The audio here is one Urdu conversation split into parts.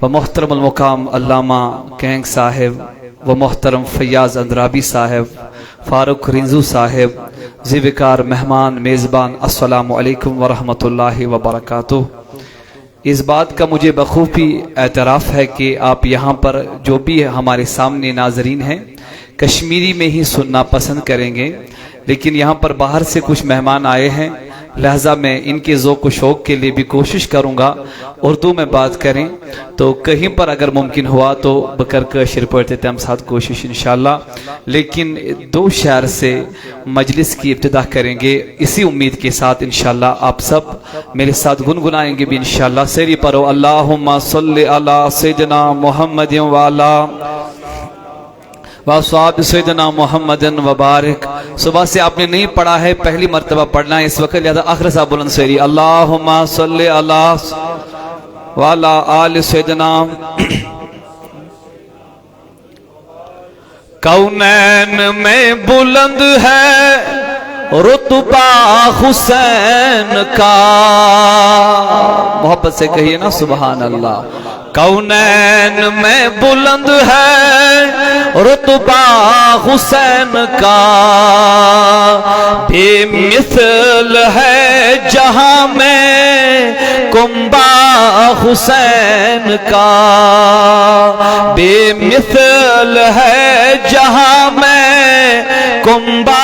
و محترم المقام علامہ کینگ صاحب و محترم فیاض اندرابی صاحب، فاروق رنزو صاحب، ذیوکار مہمان میزبان، السلام علیکم ورحمۃ اللہ وبرکاتہ۔ اس بات کا مجھے بخوبی اعتراف ہے کہ آپ یہاں پر جو بھی ہمارے سامنے ناظرین ہیں کشمیری میں ہی سننا پسند کریں گے، لیکن یہاں پر باہر سے کچھ مہمان آئے ہیں، لہذا میں ان کے ذوق و شوق کے لیے بھی کوشش کروں گا اردو میں بات کریں، تو کہیں پر اگر ممکن ہوا تو بکر کاشر پڑھتے تھے ہم ساتھ کوشش انشاءاللہ، لیکن دو شعر سے مجلس کی ابتدا کریں گے اسی امید کے ساتھ انشاءاللہ آپ سب میرے ساتھ گنگنائیں گے بھی انشاءاللہ۔ سیری پڑھو اللہم صلی علی سیدنا محمد وعلا وصحاب سیدنا محمد وبارک۔ صبح سے آپ نے نہیں پڑھا ہے، پہلی مرتبہ پڑھنا ہے اس وقت، لہذا آخر صاحب بلند سیری اللہم صلی علی وعلا آل سیدنا۔ کونین میں بلند ہے رتبہ حسین کا، محبت سے کہیے نا سبحان اللہ۔ کونین میں بلند ہے رتبہ حسین کا، بے مثل ہے جہاں میں کنبہ حسین کا، بے مثل ہے جہاں میں کنبہ۔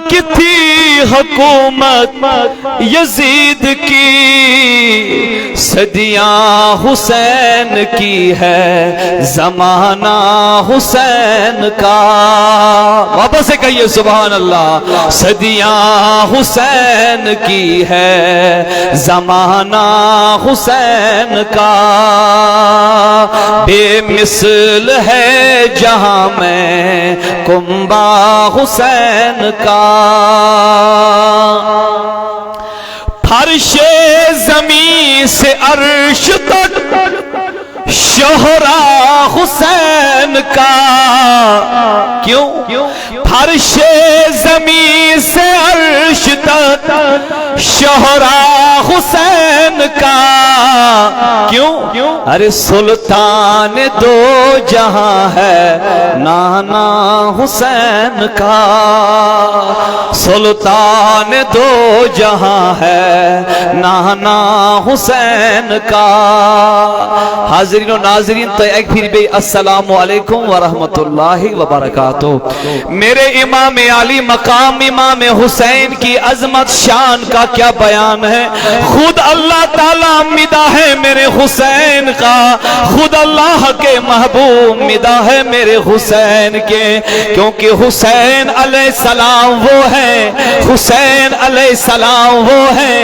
کی تھی حکومت یزید کی، صدیاں حسین کی ہے زمانہ حسین کا، واپس سے کہیے سبحان اللہ۔ صدیاں حسین کی ہے زمانہ حسین کا، بے مثل ہے جہاں میں کنبہ حسین کا، فرش زمین سے عرش تک شہرا حسین کا، کیوں؟ فرش زمین سے عرش تک شہرا حسین کا، کیوں؟ ارے سلطان دو جہاں ہے نانا حسین کا، سلطان دو جہاں ہے نانا حسین کا۔ حاضرین و ناظرین تو ایک پھر بھی السلام علیکم ورحمت اللہ وبرکاتہ۔ میرے امام علی مقام امام حسین کی عظمت شان کا کیا بیان ہے، خود اللہ تعالیٰ مداح ہے میرے حسین کا، خود اللہ کے محبوب مداح ہے میرے حسین کے، کیونکہ حسین علیہ السلام وہ ہے، حسین علیہ السلام وہ ہے،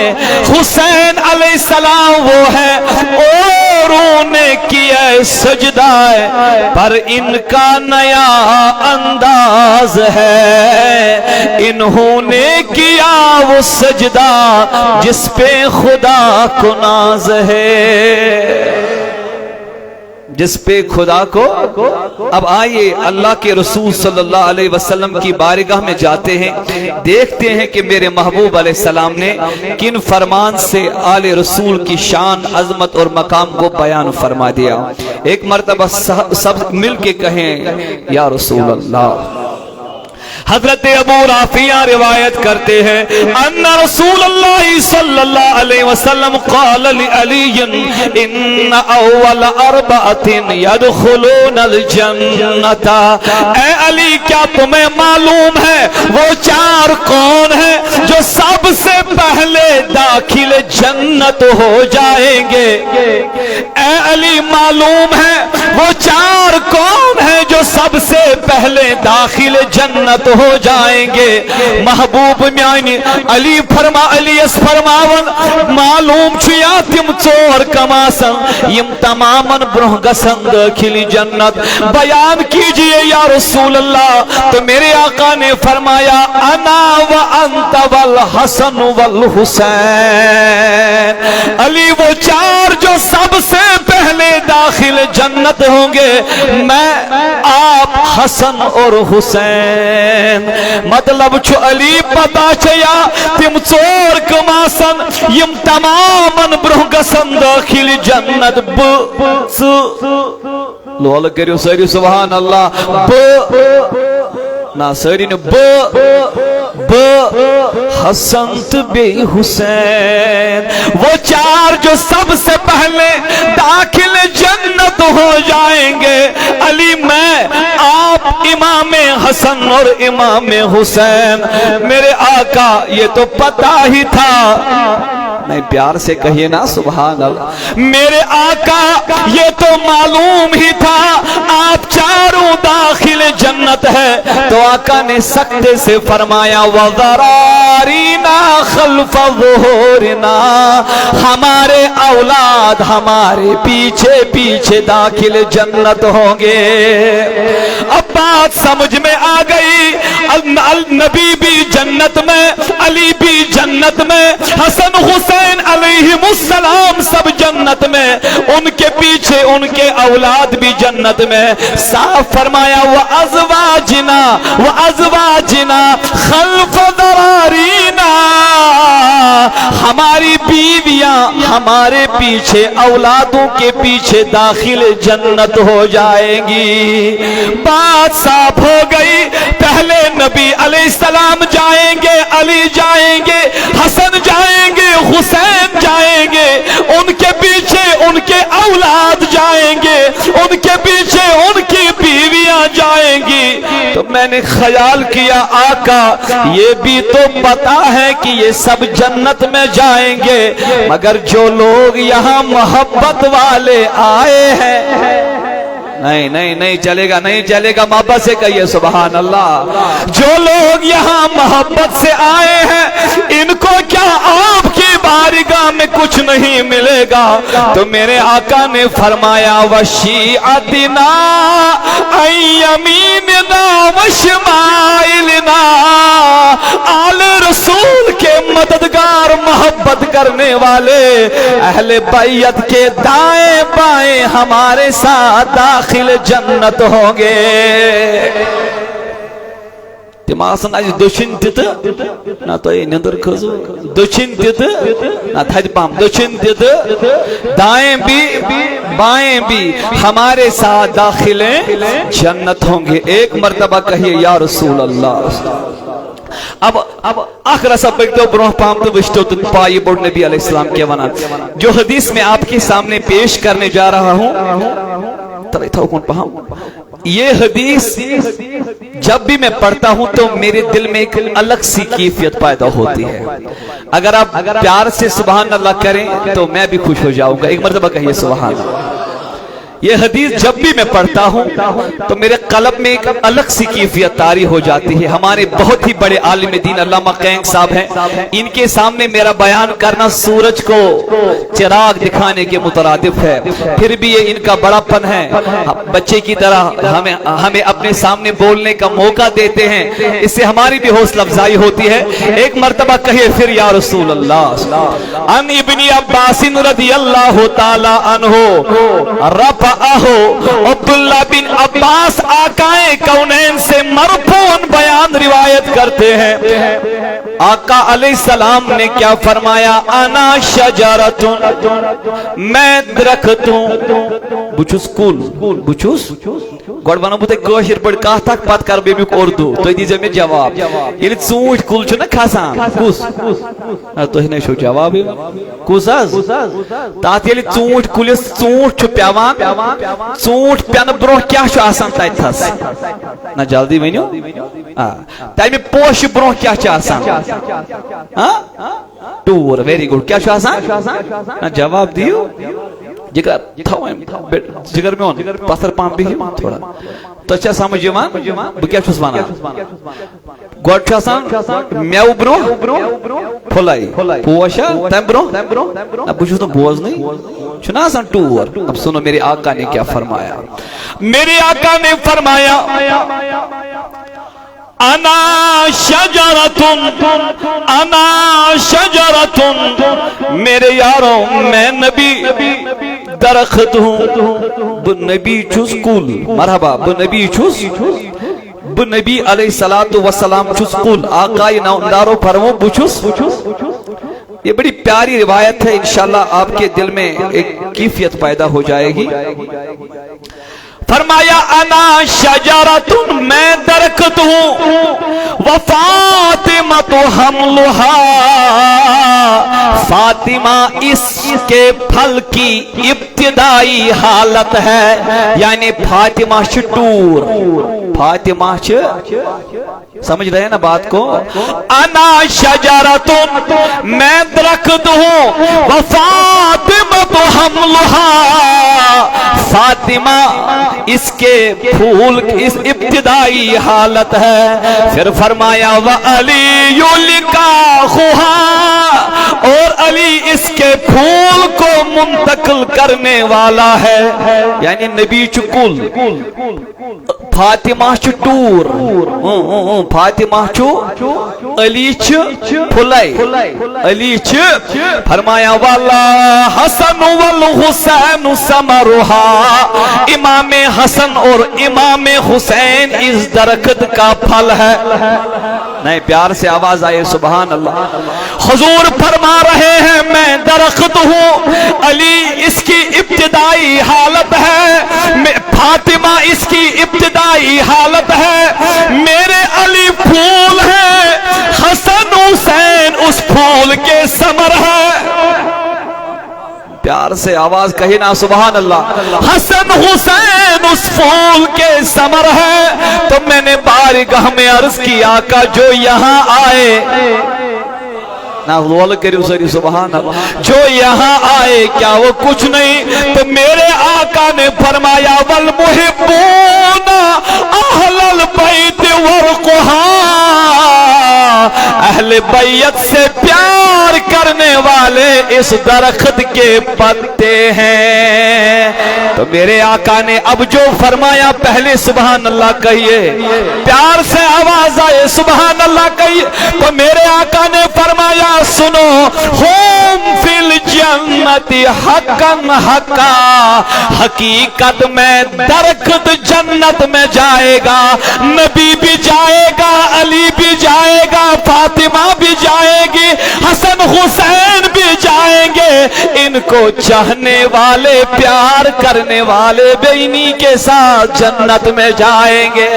حسین علیہ السلام وہ ہے، اوروں نے کیا سجدہ پر ان کا نیا انداز ہے، انہوں نے کیا وہ سجدہ جس پہ خدا کو ناز ہے، جس پہ خدا کو۔ اب آئیے اللہ کے رسول صلی اللہ علیہ وسلم کی بارگاہ میں جاتے ہیں، دیکھتے ہیں کہ میرے محبوب علیہ السلام نے کن فرمان سے آل رسول کی شان، عظمت اور مقام کو بیان فرما دیا۔ ایک مرتبہ سب مل کے کہیں یا رسول اللہ۔ حضرت ابو رافیہ روایت کرتے ہیں ان رسول اللہ صلی اللہ علیہ وسلم قال لعلی ان اول اربعۃ يدخلون الجنۃ، اے علی کیا تمہیں معلوم ہے وہ چار کون ہیں جو سب سے پہلے داخل جنت ہو جائیں گے؟ اے علی معلوم ہے وہ چار کون ہیں جو سب سے پہلے داخل جنت ہو جائیں گے؟ محبوب میانی علی اس فرماون معلوم چھیا تم چور کماسن یم تماماً برہ گسن داخل جنت، بیان کیجئے یا رسول اللہ۔ تو میرے آقا نے فرمایا انا و انت والحسن والحسین، علی وہ چار جو سب سے پہلے داخل جنت ہوں گے، میں، آپ، حسن اور حسین۔ مطلب چھو علی پتا چیا تم چور کما آسن یم تمامن برہ گسن داخل جنت لول کریو ساری سبحان اللہ نا ساری نے حسن بے حسین وہ چار جو سب سے پہلے داخل جنت ہو جائیں گے، علی میں آپ امام حسن اور امام حسین۔ میرے آقا یہ تو پتا ہی تھا، نہیں پیار سے کہیے نا سبحان اللہ، میرے آقا یہ تو معلوم ہی تھا آپ چاروں داخل جنت ہے، تو آقا نے سکتے سے فرمایا وَذَرَارِنَا خَلْفَ ظُهُورِنَا، ہمارے اولاد ہمارے پیچھے پیچھے داخل جنت ہوں گے۔ اب بات سمجھ میں آ گئی، نبی بھی جنت میں، علی بھی جنت میں، حسن حسین علیہ السلام سب جنت میں، ان کے پیچھے ان کے اولاد بھی جنت میں۔ صاف فرمایا وَأَزْوَاجِنَا خَلْفَ ذَرَارِينَا، ہماری بیویاں ہمارے پیچھے اولادوں کے پیچھے داخل جنت ہو جائیں گی۔ بات صاف ہو گئی، پہلے نبی علیہ السلام جائیں گے، علی جائیں گے، حسن جائیں گے، حسین جائیں گے، ان کے پیچھے ان کے اولاد جائیں گے، ان کے پیچھے ان کی بیویاں جائیں گی۔ تو میں نے خیال کیا آقا یہ بھی تو پتا ہے کہ یہ سب جنت میں جائیں گے، مگر جو لوگ یہاں محبت والے آئے ہیں، نہیں نہیں نہیں چلے گا، نہیں چلے گا، محبت سے کہیے سبحان اللہ، جو لوگ یہاں محبت سے آئے ہیں ان کو کیا آپ کی بارگاہ میں کچھ نہیں ملے گا؟ تو میرے آقا نے فرمایا وَشِیعَتِنَا عَنْ یَمِینِنَا وَشِمَائِلِنَا، آل رسول کے مددگار محبت کرنے والے اہل بیت کے دائیں بائیں ہمارے ساتھ داخل جنت ہوں گے۔ تماسن آج دچھن تیت نا تو یہ نندر کھزو، دچھن تیت نا تھج پام، دچھن تیت دائیں بھی بائیں بھی ہمارے ساتھ داخل جنت ہوں گے۔ ایک مرتبہ کہیے یا رسول اللہ۔ اب آخر سب بگتو برہ پام تو وشتو تو پائی بڑھ نبی علیہ السلام کے ونان جو حدیث میں آپ کے سامنے پیش کرنے جا رہا ہوں، یہ حدیث جب بھی میں پڑھتا ہوں تو میرے دل میں ایک الگ سی کیفیت پیدا ہوتی ہے۔ اگر آپ پیار سے سبحان اللہ کریں تو میں بھی خوش ہو جاؤں گا۔ ایک مرتبہ کہیے سبحان اللہ۔ یہ حدیث جب بھی میں پڑھتا ہوں تو میرے قلب میں ایک الگ سی کیفیت طاری ہو جاتی ہے۔ ہمارے بہت ہی بڑے عالم دین علامہ قینگ صاحب ہیں، ان کے سامنے میرا بیان کرنا سورج کو چراغ دکھانے کے مترادف ہے، پھر بھی یہ ان کا بڑا پن ہے، بچے کی طرح ہمیں اپنے سامنے بولنے کا موقع دیتے ہیں، اس سے ہماری بھی حوصلہ افزائی ہوتی ہے۔ ایک مرتبہ کہیے پھر یا رسول اللہ۔ ان ابن عباس رضی اللہ تعالی عنہ رفع عبداللہ بن عباس آقائے کونین سے مرفوعاً بیان روایت کرتے ہیں، آقا علیہ السلام نے کیا فرمایا؟ انا شجرتن، میں درخت ہوں، بچوس کل بچوس گوڑ بنا بوتے کوشر پڑھ کہا تک پات کر بیمیک اردو تو دیجئے میں جواب یہ چونچ کل چھو نا کھاسان کس تو ہی نہیں شو جواب کس آز تاہت یہ چونچ کلیس چونچ چھو پیوان چونچ پیان برو کیا شو آسان تائی تھاس نا جلدی بینیو تائی میں پوش برو کیا چا آسان ٹور ویری گوڑ کیا شو آسان نا جواب دیو جگر جگر میں ہون پاسر پام بھی تھوڑا تو اچھا سمجھ مان بکیا چھوس بانا گوڑ چھوسان میاو برو پھولائی پوشا تیم برو اب بچوس تو بوز نہیں چھنا آسان ٹور اب سنو میرے آقا نے کیا فرمایا میرے آقا نے فرمایا انا شجرتن انا شجرتن میرے یاروں میں نبی درخت ہوں بنبی چوس کول مرحبا بنبی چوس بنبی علیہ السلام چوس کول آقای ناؤندارو پرمو بچوس یہ بڑی پیاری روایت ہے، انشاءاللہ آپ کے دل میں ایک کیفیت پیدا ہو جائے گی۔ فرمایا انا شجرۃ، میں درخت ہوں، وفاطمہ حملھا، فاطمہ اس کے پھل کی ابتدائی حالت ہے، یعنی فاطمہ چٹور، فاطمہ سمجھ رہے ہیں نا بات کو؟ انا شجرۃ، میں درخت ہوں، وفاطمہ حملھا، فاطمہ اس کے پھول اس ابتدائی حالت ہے۔ پھر فرمایا وعلی لقاؤھا، اور علی اس کے پھول کو منتقل کرنے والا ہے، یعنی نبی چکل، فاطمہ چٹور، فاطمہ چو علی چ پھلائی، علی چ فرمایا والا حسن والحسین ثمرھا، امام حسن اور امام حسین اس درخت کا پھل ہے۔ نہیں پیار سے آواز آئے سبحان اللہ۔ حضور فرما رہے ہیں میں درخت ہوں، علی اس کی ابتدائی حالت ہے، فاطمہ اس کی ابتدائی حالت ہے، میرے علی پھول ہے، حسن حسین اس پھول کے ثمر ہے۔ پیار سے آواز کہے نا سبحان اللہ۔ حسن حسین اس پھول کے ثمر ہے، تو میں نے بارگاہ میں عرض کی آقا جو یہاں آئے، سبحان اللہ، جو یہاں آئے کیا وہ کچھ نہیں؟ تو میرے آقا نے فرمایا والمحبون اہل البیت ورقھا، اہل بیت سے پیار کرنے والے اس درخت کے پتے ہیں۔ تو میرے آقا نے اب جو فرمایا پہلے سبحان اللہ کہیے، پیار سے آواز آئے سبحان اللہ کہیے۔ تو میرے آقا نے فرمایا سنو، ہوم فی الجنت حقا حقا، حقیقت میں درخت جنت میں جائے گا، نبی بھی جائے گا، علی بھی جائے گا، فاطمہ بھی جائے گی، حسن حسین بھی جائیں گے، ان کو چاہنے والے پیار کرنے والے بے انہی کے ساتھ جنت میں جائیں گے۔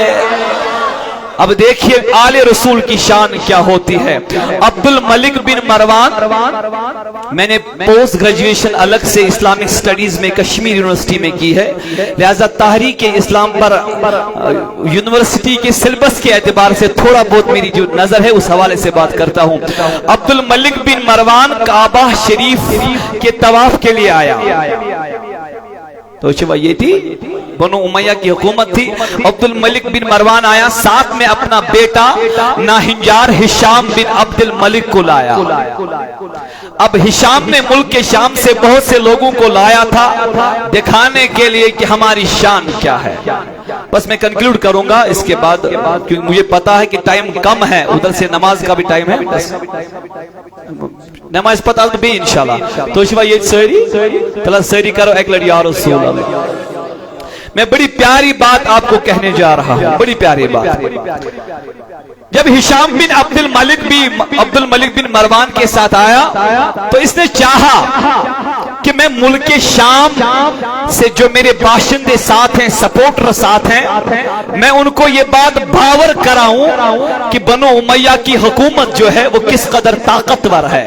اب دیکھیے آل رسول کی شان کیا ہوتی ہے۔ عبد الملک بن مروان، میں نے پوسٹ گریجویشن الگ سے اسلامک سٹڈیز میں کشمیر یونیورسٹی میں کی ہے، لہذا تحریک اسلام پر یونیورسٹی کے سلیبس کے اعتبار سے تھوڑا بہت میری جو نظر ہے اس حوالے سے بات کرتا ہوں۔ عبد الملک بن مروان کعبہ شریف کے طواف کے لیے آیا، تو یہ تھی بنو امیہ کی حکومت تھی۔ عبد الملک بن مروان آیا، ساتھ میں اپنا بیٹا ناہنجار ہشام بن عبد الملک کو لایا۔ اب ہشام نے ملک کے شام سے بہت سے لوگوں کو لایا تھا دکھانے کے لیے کہ ہماری شان کیا ہے۔ بس میں کنکلوڈ کروں گا اس کے بعد، کیونکہ مجھے پتا ہے کہ ٹائم کم ہے، ادھر سے نماز کا بھی ٹائم ہے، نماز پتا تو بھی انشاءاللہ۔ تو شوہ یہ سری کرو ایک لڑی یا رسول اللہ۔ میں بڑی پیاری بات آپ کو کہنے جا رہا ہوں، بڑی پیاری بات۔ جب ہشام بن عبد الملک بن مروان کے ساتھ آیا تو اس نے چاہا کہ میں ملک شام سے جو میرے باشندے ساتھ ہیں، سپورٹر ساتھ ہیں، میں ان کو یہ بات باور کراؤں کہ بنو امیہ کی حکومت جو ہے وہ کس قدر طاقتور ہے۔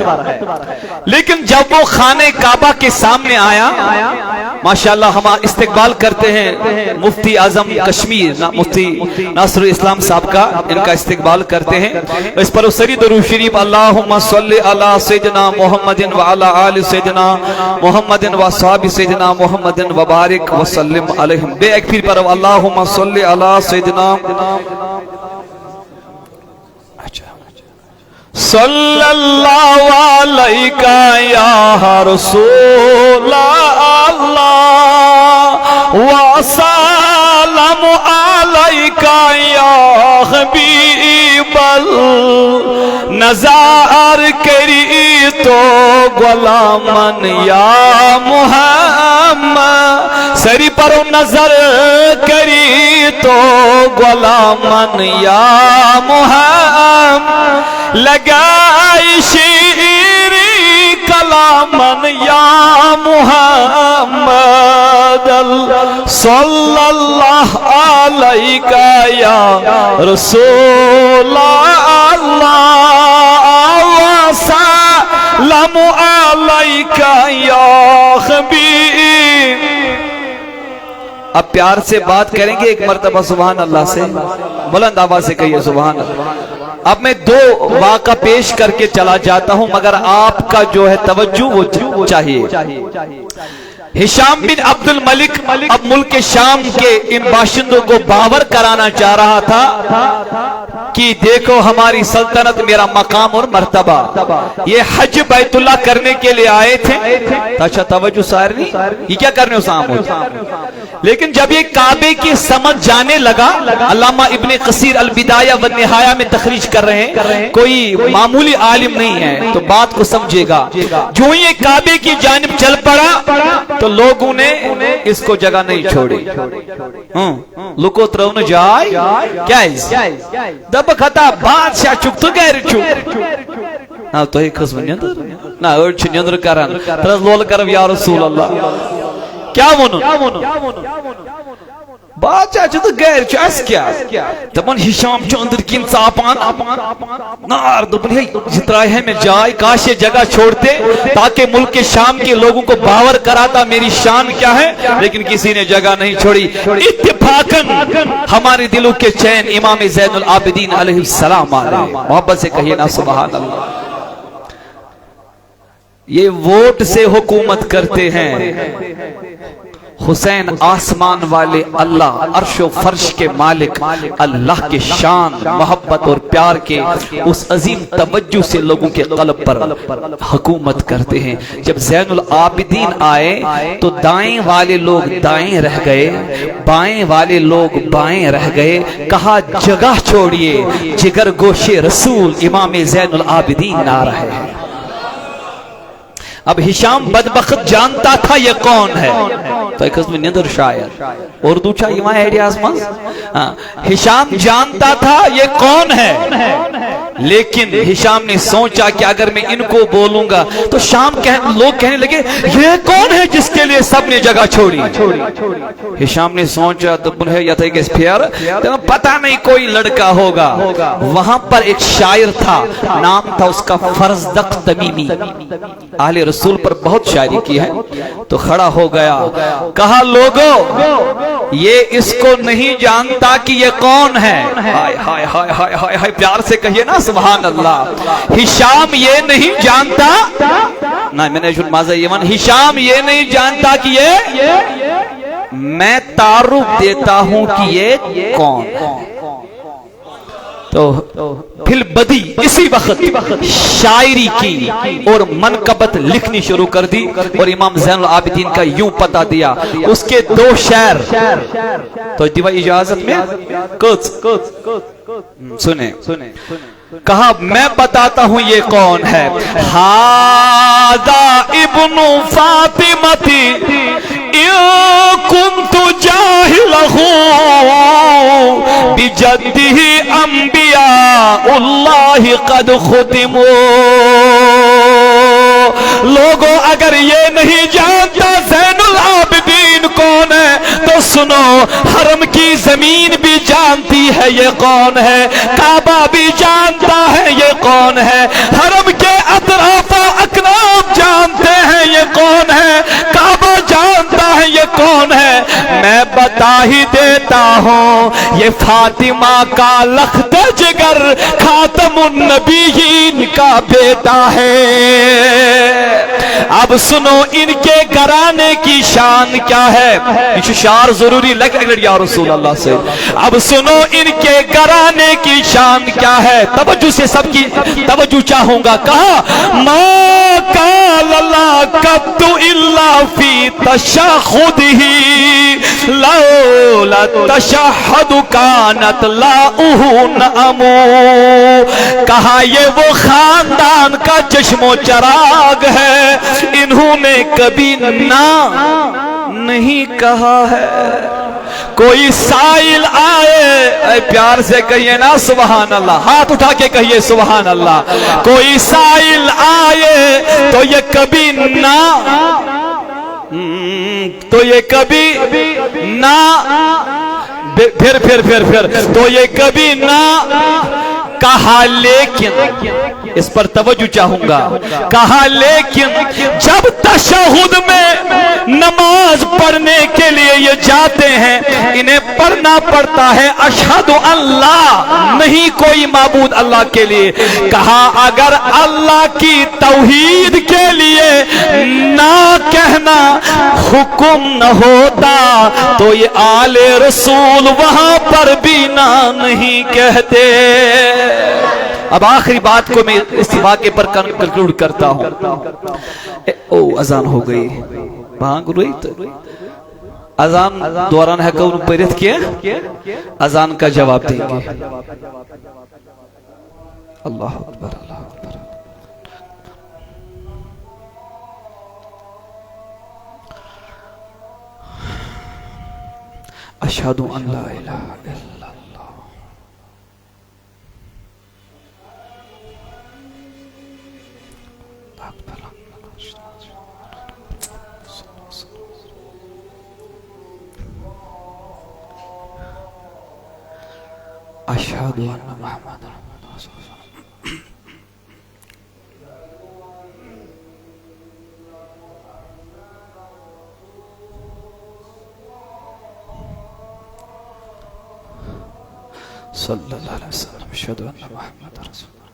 لیکن جب وہ خانہ کعبہ کے سامنے آیا، ماشاءاللہ ہم استقبال کرتے ہیں مفتی اعظم کشمیر مفتی ناصر الاسلام صاحب کا، ان کا استقبال کرتے ہیں۔ اس پر سری درود شریف اللہم صلی علی سیدنا محمد وعلی آل سیدنا محمد وصحاب سیدنا محمد وبارک وسلم علیہم، بے ایک پھر پر اللہم صلی علی سیدنا صلی اللہ علیہ یا رسول اللہ وسلم علیہ یا حبیب نظر کری تو غلامن یا محمد، سری پر نظر کری تو غلامن یا محمد، لگائی شیری من یا محمد صلی اللہ علیہ یا رسول اللہ وسلم علیہ یا حبیب. اب پیار سے بات کریں گے ایک مرتبہ سبحان اللہ سے, بلند آواز سے کہیے سبحان اللہ. اب میں دو واقعہ پیش کر کے چلا جاتا ہوں مگر آپ کا جو ہے توجہ وہ چاہیے. ہشام بن عبد الملک اب ملک شام کے ان باشندوں کو باور کرانا چاہ رہا تھا کہ دیکھو ہماری سلطنت میرا مقام اور مرتبہ. یہ حج بیت اللہ کرنے کے لیے آئے تھے. اچھا توجہ سارنی, یہ کیا کرنے ہو سامنے, لیکن جب یہ کعبے کی سمجھ جانے لگا, علامہ ابن قصیر البدایہ والنہایہ میں تخریج کر رہے ہیں, کوئی معمولی عالم نہیں ہے تو بات کو سمجھے گا. جو یہ کعبے کی جانب چل پڑا تو لوگوں نے اس کو جگہ نہیں چھوڑی. لوکو ترون جائے کیا دب خطا بادشاہ چک تو گیر چک نا تو ایک قسم نیندر نا ارچ نیندر کران ترز لول کرو یا رسول اللہ کیا ونن بادشاہ چھ تو گیر چھ اس کیا دپن ہشام چھ اندر کین ژاپان نار دپن ہے جترائے ہے میں جائے کاش یہ جگہ چھوڑتے تاکہ ملک شام کے لوگوں کو باور کراتا میری شان کیا ہے, لیکن کسی نے جگہ نہیں چھوڑی. اتفاقاً ہمارے دلوں کے چین امام زین العابدین علیہ السلام علیہ, محبت سے کہیے نا سبحان اللہ. یہ ووٹ سے حکومت کرتے ہیں. حسین آسمان والے اللہ, عرش و فرش کے مالک اللہ کے شان محبت اور پیار کے اس عظیم توجہ سے لوگوں کے قلب پر حکومت کرتے ہیں. جب زین العابدین آئے تو دائیں والے لوگ دائیں رہ گئے, بائیں والے لوگ بائیں رہ گئے. کہا جگہ چھوڑیے, جگر گوشے رسول امام زین العابدین آ رہے ہیں. اب ہشام بدبخت جانتا تھا یہ کون ہے, تو ایک قسم نیندر شاعر اردو چاہیے وہاں ایڈیاز ماں. ہشام جانتا تھا یہ کون ہے, لیکن ہشام نے سوچا کہ اگر میں ان کو بولوں گا تو لوگ کہنے لگے یہ کون ہے جس کے لیے سب نے جگہ چھوڑی. ہشام نے سوچا تو پتہ نہیں کوئی لڑکا ہوگا. وہاں پر ایک شاعر تھا, نام تھا اس کا فرزدق تمیمی, اہل رسول پر بہت شاعری کی ہے. تو کھڑا ہو گیا, کہا لوگو یہ اس کو نہیں جانتا کہ یہ کون ہے. ہائے ہائے ہائے ہائے ہائے, پیار سے کہیے نا سبحان اللہ. ہشام یہ نہیں جانتا, نہ میں نے ہشام یہ نہیں جانتا کہ یہ, میں تعارف دیتا ہوں کہ یہ کون. تو پھر بدی اسی وقت شاعری کی اور منقبت لکھنی شروع کر دی, اور امام زین العابدین کا یوں پتہ دیا. اس کے دو شعر تو دیوا اجازت میں سنیں. کہا میں بتاتا ہوں یہ کون ہے. ہذا ابن فاطمتی كنت جاهله بجده انبیاء اللہ قد ختموا. لوگوں اگر یہ نہیں جانتا زین العابدین کون ہے تو سنو, حرم کی زمین بھی جانتی ہے یہ کون ہے, کعبہ بھی جانتا ہے یہ کون ہے, حرم کے اطراف و اکناف جانتے ہیں یہ کون ہے, کعبہ جانتا ہے یہ کون ہے. میں بتا ہی دیتا ہوں یہ فاطمہ کا لخت جگر خاتم النبیین کا بیٹا ہے. اب سنو ان کے گھرانے کی شان کیا ہے, شعر ضروری لگ یا رسول اللہ سے. اب سنو ان کے گھرانے کی شان کیا ہے, توجہ سے سب کی توجہ چاہوں گا. کہا ما قال لا قط الا فی تشہدہ لولا تشہد کانت لاؤہ نعمو. کہا یہ وہ خاندان کا چشم و چراغ ہے, انہوں نے کبھی نہ نہیں کہا ہے. کوئی سائل آئے، پیار سے کہیے نا سبحان اللہ، ہاتھ اٹھا کے کہیے سبحان اللہ، کوئی سائل آئے تو یہ کبھی نہ پھر تو یہ کبھی نہ کہا، لیکن اس پر توجہ چاہوں گا، کہا لیکن جب تشہد میں نماز پڑھنے کے لیے یہ جاتے ہیں انہیں پڑھنا پڑتا ہے اشہد اللہ، نہیں کوئی معبود اللہ کے لیے، کہا اگر اللہ کی توحید کے لیے نہ کہنا حکم نہ ہوتا تو یہ آل رسول وہاں پر بھی نہ نہیں کہتے۔ اب آخری بات کو میں اس واقعے پر کنکلوڈ کرتا ہوں۔ اذان ہو گئی، بھانگ روئی تو اذان دوران ہے کون پریت کیا اذان کا جواب دیں گے۔ اللہ اکبر اللہ اکبر۔ اشہد ان لا الہ الا اللہ۔ اشہد ان محمد رسول اللہ۔ صلی اللہ علیہ وسلم اشہد ان محمد رسول اللہ۔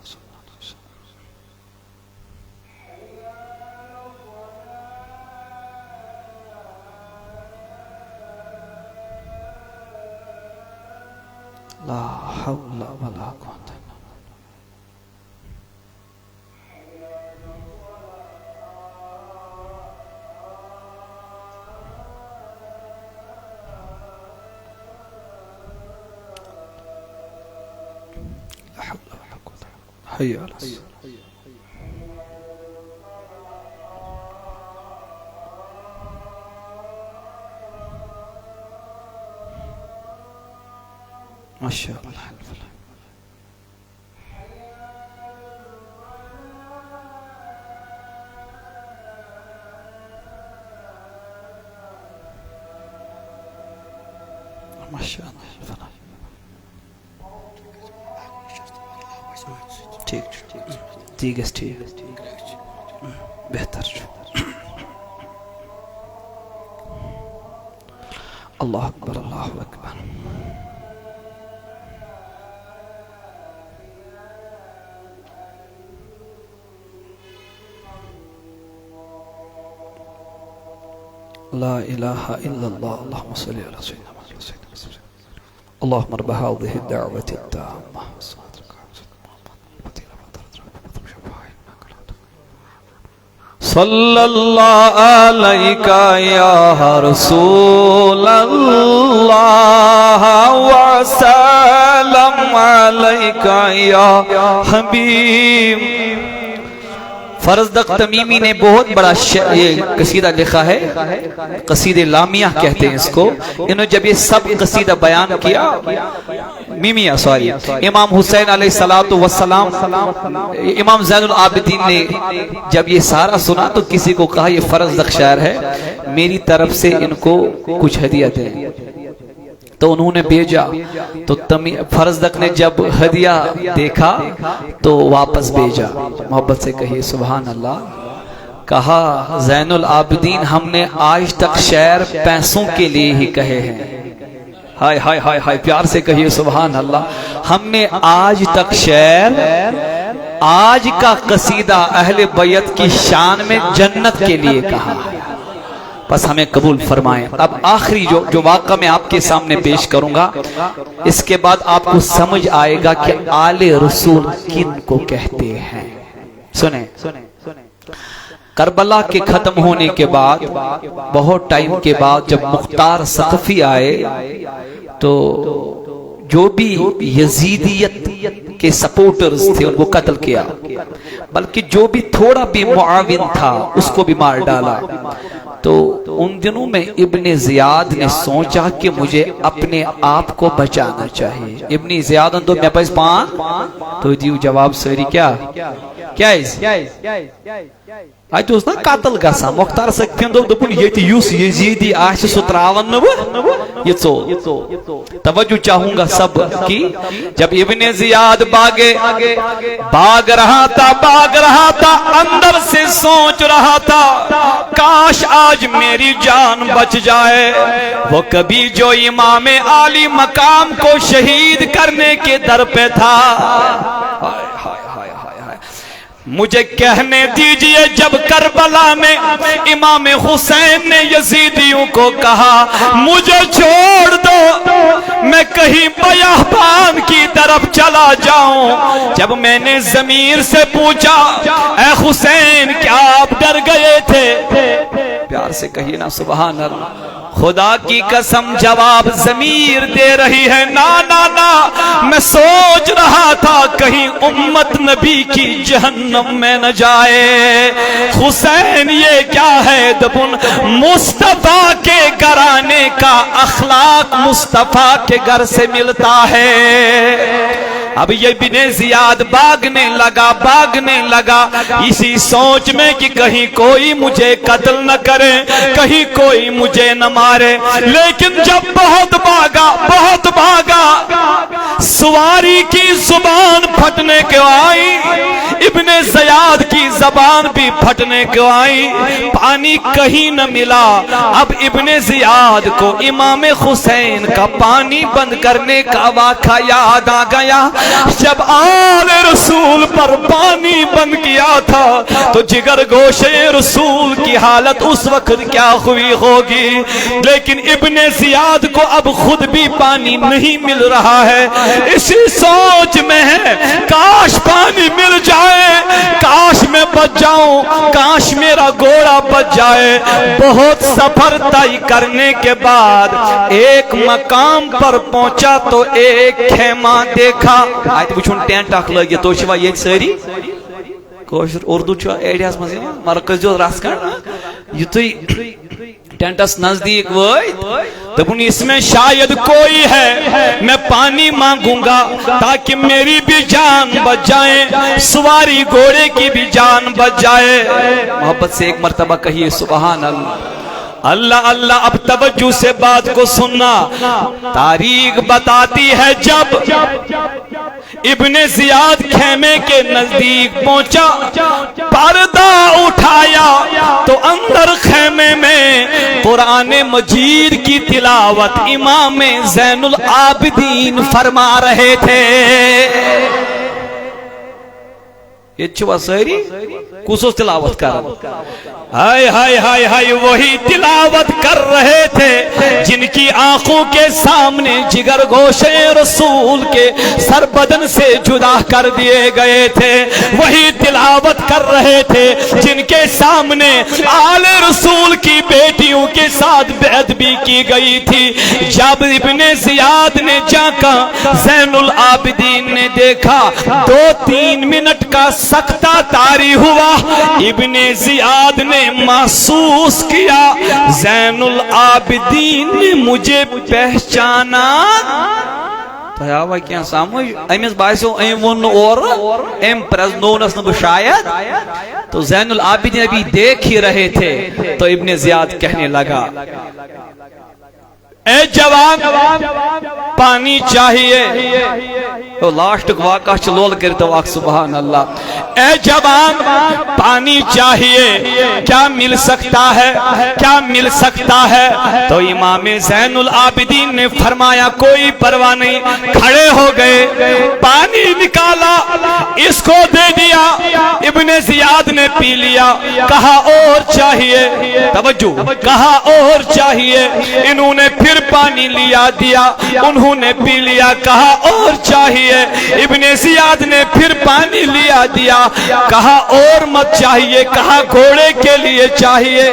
لا حول ولا قوة الا باللہ۔ لا حول ولا قوة الا باللہ۔ حي على الصلاة۔ ماشاء اللہ۔ ماشاء اللہ۔ ٹھیک ہے بہتر۔ اللہ اکبر اللہ اکبر۔ لا الہ الا اللہ۔ اللہم صلی علی سیدنا محمد۔ اللہم رب هذه الدعوة التامة صلی اللہ علیکہ یا رسول اللہ وسلم علیکہ یا حبیب۔ فرزدق تمیمی نے بہت بڑا یہ قصیدہ لکھا ہے، قصید لامیہ کہتے ہیں اس کو۔ انہوں نے جب یہ سب قصیدہ بیان کیا، میمیہ سوری، امام حسین علیہ السلام، امام زین العابدین نے جب یہ سارا سنا تو کسی کو کہا یہ فرزدق شاعر ہے، میری طرف سے ان کو کچھ ہدیہ دیں۔ تو انہوں نے بھیجا، تو فرزدق نے جب ہدیہ دیکھا تو واپس بھیجا۔ محبت سے کہیے سبحان اللہ۔ کہا زین العابدین ہم نے آج تک شعر پیسوں کے لیے ہی کہے ہیں۔ ہائے ہائے ہائے ہائے، پیار سے کہیے سبحان اللہ۔ ہم نے آج تک شعر، آج کا قصیدہ اہل بیت کی شان میں جنت کے لیے کہا ہے، بس ہمیں قبول فرمائیں۔ اب آخری جو واقعہ میں آپ کے سامنے پیش کروں گا، اس کے بعد آپ کو سمجھ آئے گا کہ آل رسول کن کو کہتے ہیں۔ سنیں، کربلا کے ختم ہونے کے بعد بہت ٹائم کے بعد جب مختار ثقفی آئے تو جو بھی یزیدیت کے سپورٹرز تھے ان کو قتل کیا، بلکہ جو بھی تھوڑا بھی معاون تھا اس کو بھی مار ڈالا۔ تو ان دنوں میں ابن زیاد نے سوچا کہ مجھے اپنے آپ کو بچانا چاہیے. ابن زیاد تو میں پاس پان تو دیو جواب ساری کیا ات نا قتل گسان. مختار سکھن دپن یہ یزیدی آسہ سہ تراون یہ ژول. توجہ چاہوں گا سب کی. جب ابن زیاد بھاگ رہا تھا اندر سے سوچ رہا تھا کاش آج میری جان بچ جائے. وہ کبھی جو امام عالی مقام کو شہید کرنے کے در پہ تھا. مجھے کہنے دیجئے جب کربلا میں امام حسین نے یزیدیوں کو کہا مجھے چھوڑ دو میں کہیں بیابان کی طرف چلا جاؤں. جب میں نے ضمیر سے پوچھا اے حسین کیا آپ ڈر گئے تھے؟ پیار سے کہیے نا سبحان اللہ. خدا کی قسم جواب ضمیر دے رہی ہے نا نا نا میں سوچ رہا تھا کہیں امت نبی کی جہنم میں نہ جائے. حسین یہ کیا ہے دبن مصطفیٰ کے گھر آنے کا اخلاق مصطفیٰ کے گھر سے ملتا ہے. اب یہ ابن زیاد بھاگنے لگا اسی سوچ میں کہ کہیں کوئی مجھے قتل نہ کرے کہیں کوئی مجھے نہ مارے. لیکن جب بہت بھاگا سواری کی زبان پھٹنے کو آئی ابن زیاد کی زبان بھی پھٹنے کو آئی. پانی کہیں نہ ملا. اب ابن زیاد کو امام حسین کا پانی بند کرنے کا واقعہ یاد آ گیا. جب آل رسول پر پانی بند کیا تھا تو جگر گوشے رسول کی حالت اس وقت کیا ہوئی ہوگی. لیکن ابن زیاد کو اب خود بھی پانی نہیں مل رہا ہے. اسی سوچ میں ہے کاش پانی مل جائے کاش میں بچ جاؤں کاش میرا گھوڑا بچ جائے. بہت سفر طے کرنے کے بعد ایک مقام پر پہنچا تو ایک خیمہ دیکھا. آیت وچھن ٹینٹ اخ لگی تو چھوا یہ ساری کوشر اردو چھوا ایڈیاس مز مرکز جو راس کر یتھے ٹینٹس نزدیک وای دپن اس میں شاید کوئی ہے میں پانی مانگوں گا تاکہ میری بھی جان بچ جائے سواری گھوڑے کی بھی جان بچ جائے. محبت سے ایک مرتبہ کہیے سبحان اللہ. اللہ اللہ. اب توجہ سے بات کو سننا. تاریخ بتاتی ہے جب ابن زیاد خیمے کے نزدیک پہنچا پردہ اٹھایا تو اندر خیمے میں قرآن مجید کی تلاوت امام زین العابدین فرما رہے تھے. یہ چھوا سہری کسوس تلاوت کر ہائے ہائے ہائے ہائے وہی تلاوت کر رہے تھے جن کی آنکھوں کے سامنے جگر گوشے رسول کے سر بدن سے جدا کر دیے گئے تھے. وہی تلاوت کر رہے تھے جن کے سامنے آل رسول کی بیٹیوں کے ساتھ بیعت بھی کی گئی تھی. جب ابن زیاد نے جا کر زین العابدین نے دیکھا 2-3 منٹ کا سکتہ طاری ہوا. ابن زیاد نے محسوس کیا زین العابدین نے مجھے پہچانا. تو آوا کیا سامجھ امس باسو ام ون اور ام پرزنونس نہ شاید. تو زین العابدین ابھی دیکھ ہی رہے تھے تو ابن زیاد کہنے لگا اے جوان پانی چاہیے. تو لاسٹ واقعہ چلول کرتے وقت سبحان اللہ. اے جوان پانی چاہیے کیا مل سکتا ہے کیا مل سکتا ہے. تو امام زین العابدین نے فرمایا کوئی پرواہ نہیں. کھڑے ہو گئے پانی نکالا اس کو دے دیا. ابن زیاد نے پی لیا. کہا اور چاہیے. توجہ کہا اور چاہیے. انہوں نے پھر پانی لیا دیا انہوں نے پی لیا. کہا اور چاہیے. ابن زیاد نے پھر پانی لیا دیا. کہا اور مت چاہیے. کہا گھوڑے کے لیے چاہیے.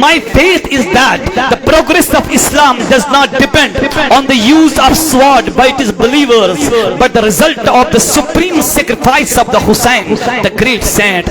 My faith is that the progress of Islam does not depend on the use of sword by its believers, but the result of the supreme sacrifice of the Hussein, the great saint।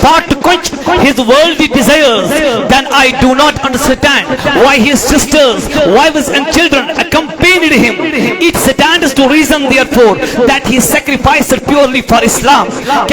fought to quench his worldly desires, then I do not understand why his sisters, wives and children accompanied him। It stands to reason therefore that he sacrificed purely for Islam।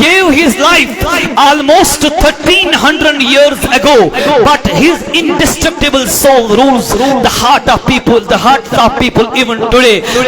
gave his life almost 1300 years ago, but his indestructible soul rules the heart of people even today।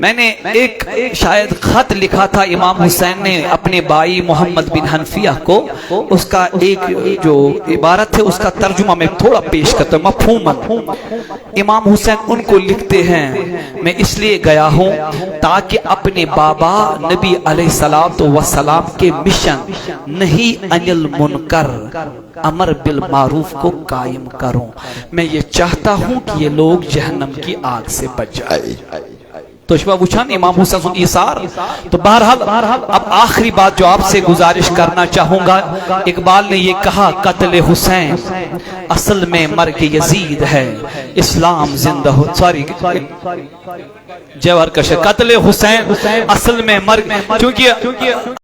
میں نے ایک شاید خط لکھا تھا امام حسین نے اپنے بھائی محمد بن حنفیہ کو، اس کا ایک جو عبارت ہے اس کا ترجمہ میں تھوڑا پیش کرتا ہوں مفہوماً۔ امام حسین ان کو لکھتے ہیں، میں اس لیے گیا ہوں تاکہ اپنے بابا نبی علیہ السلام کے مشن نہیں عن المنکر امر بالمعروف کو قائم کروں۔ میں یہ چاہتا ہوں کہ یہ لوگ جہنم کی آگ سے بچ جائے۔ تو شبہ وچھان امام حسین سن ایثار۔ تو بہرحال اب آخری بات جو آپ سے گزارش کرنا چاہوں گا، اقبال نے یہ کہا قتل حسین اصل میں مرگ یزید ہے، اسلام زندہ ہو، سوری جوہر کش، قتل حسین اصل میں مرگ، چونکہ